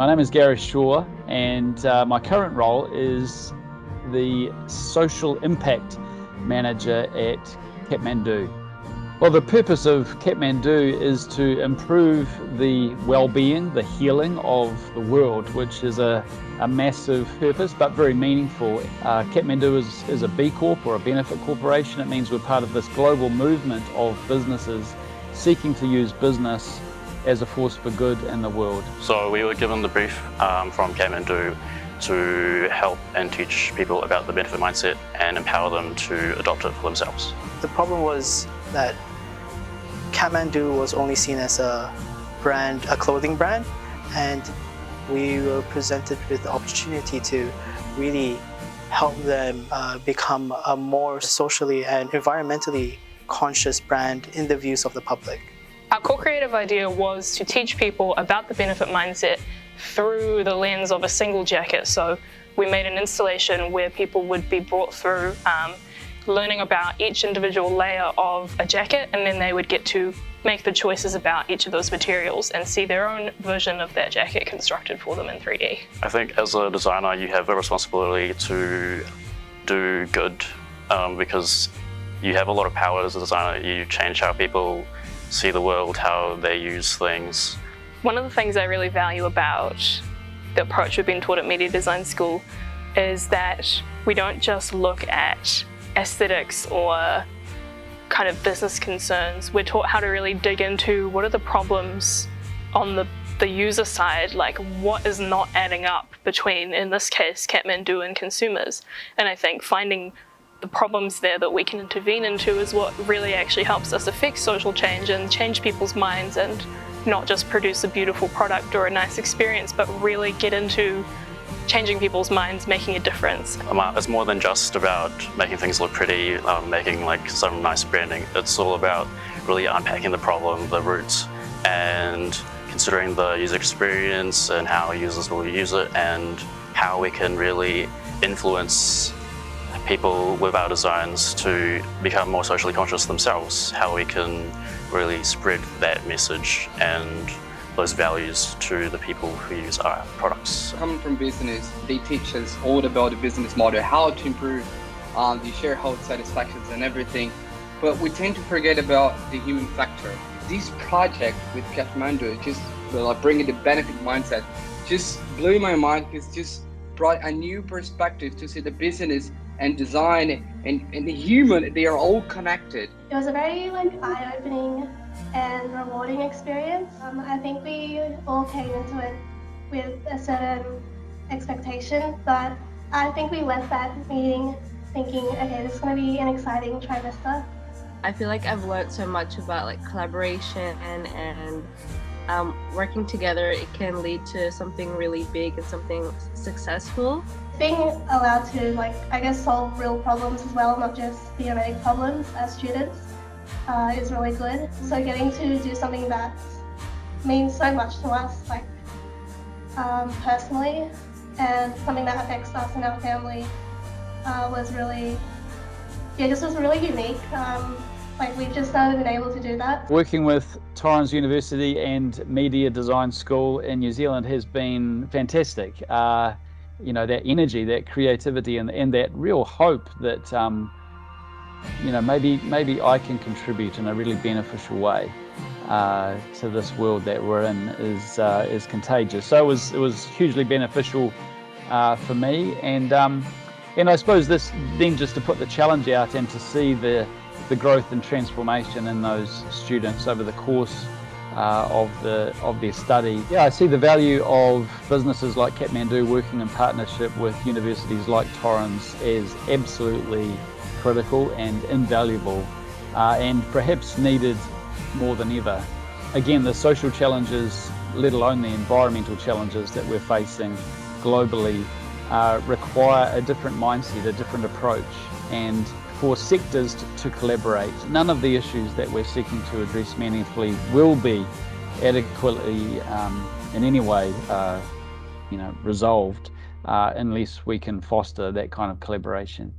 name is Gary Shaw, and my current role is the Social Impact Manager at Kathmandu. Well, the purpose of Kathmandu is to improve the well-being, the healing of the world, which is a massive purpose, but very meaningful. Kathmandu is a B Corp, or a benefit corporation. It means we're part of this global movement of businesses seeking to use business as a force for good in the world. So we were given the brief from Kathmandu to help and teach people about the benefit mindset and empower them to adopt it for themselves. The problem was that Kathmandu was only seen as a brand, a clothing brand, and we were presented with the opportunity to really help them become a more socially and environmentally conscious brand in the views of the public. Our core creative idea was to teach people about the benefit mindset through the lens of a single jacket. So we made an installation where people would be brought through learning about each individual layer of a jacket, and then they would get to make the choices about each of those materials and see their own version of that jacket constructed for them in 3D. I think as a designer you have a responsibility to do good because you have a lot of power as a designer. You change how people see the world, how they use things. One of the things I really value about the approach we've been taught at Media Design School is that we don't just look at aesthetics or kind of business concerns. We're taught how to really dig into what are the problems on the user side, like what is not adding up between, in this case, Kathmandu and consumers. And I think finding the problems there that we can intervene into is what really actually helps us affect social change and change people's minds, and not just produce a beautiful product or a nice experience, but really get into changing people's minds, making a difference. It's more than just about making things look pretty, making like some nice branding. It's all about really unpacking the problem, the roots, and considering the user experience and how users will use it, and how we can really influence people with our designs to become more socially conscious themselves, how we can really spread that message and those values to the people who use our products. Coming from business, they teach us all about the business model, how to improve the shareholder satisfactions and everything, but we tend to forget about the human factor. This project with Kathmandu, just bringing the benefit mindset, just blew my mind, because just brought a new perspective to see the business and design and the human, they are all connected. It was a very eye-opening and rewarding experience. I think we all came into it with a certain expectation, but I think we left that meeting thinking, okay, this is going to be an exciting trimester. I feel like I've learned so much about collaboration and working together. It can lead to something really big and something successful. Being allowed to, I guess, solve real problems as well, not just theoretic problems as students, is really good. So getting to do something that means so much to us, personally, and something that affects us and our family, was really, this was really unique. We've just never been able to do that. Working with Torrens University and Media Design School in New Zealand has been fantastic. That energy, that creativity, and that real hope that maybe I can contribute in a really beneficial way to this world that we're in is contagious. So it was hugely beneficial for me, and I suppose this then just to put the challenge out and to see the growth and transformation in those students over the course of their study. Yeah, I see the value of businesses like Kathmandu working in partnership with universities like Torrens as absolutely critical and invaluable, and perhaps needed more than ever. Again, the social challenges, let alone the environmental challenges that we're facing globally, require a different mindset, a different approach, and for sectors to collaborate. None of the issues that we're seeking to address meaningfully will be adequately in any way resolved unless we can foster that kind of collaboration.